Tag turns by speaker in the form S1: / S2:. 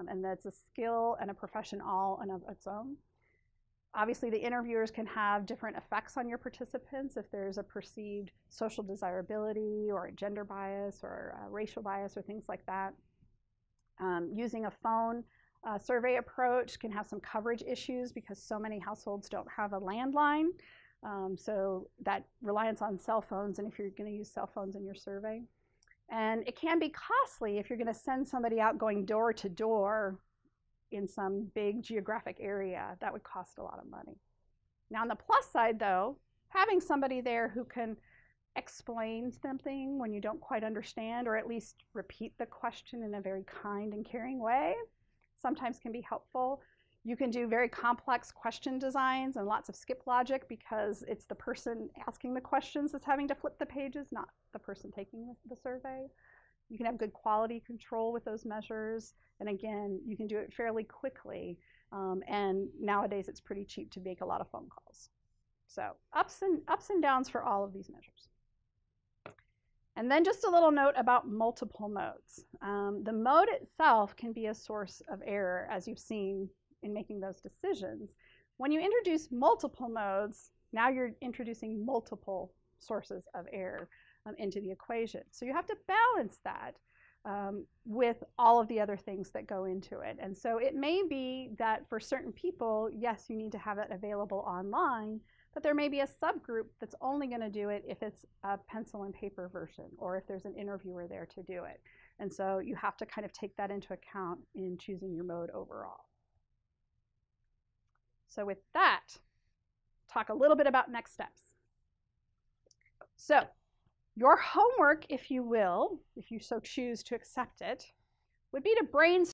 S1: and that's a skill and a profession all in of its own. Obviously, the interviewers can have different effects on your participants if there's a perceived social desirability or a gender bias or a racial bias or things like that. Using a phone survey approach can have some coverage issues because so many households don't have a landline. So that reliance on cell phones, and if you're going to use cell phones in your survey. And it can be costly if you're going to send somebody out going door to door in some big geographic area. That would cost a lot of money. Now on the plus side though, having somebody there who can explain something when you don't quite understand, or at least repeat the question in a very kind and caring way, sometimes can be helpful. You can do very complex question designs and lots of skip logic because it's the person asking the questions that's having to flip the pages, not the person taking the survey. You can have good quality control with those measures. And again, you can do it fairly quickly. And nowadays it's pretty cheap to make a lot of phone calls. So ups and downs for all of these measures. And then just a little note about multiple modes. The mode itself can be a source of error, as you've seen in making those decisions. When you introduce multiple modes, now you're introducing multiple sources of error into the equation. So you have to balance that with all of the other things that go into it. And so it may be that for certain people, yes, you need to have it available online, but there may be a subgroup that's only going to do it if it's a pencil and paper version, or if there's an interviewer there to do it. And so you have to kind of take that into account in choosing your mode overall. So with that, talk a little bit about next steps. So your homework, if you will, if you so choose to accept it, would be to brainstorm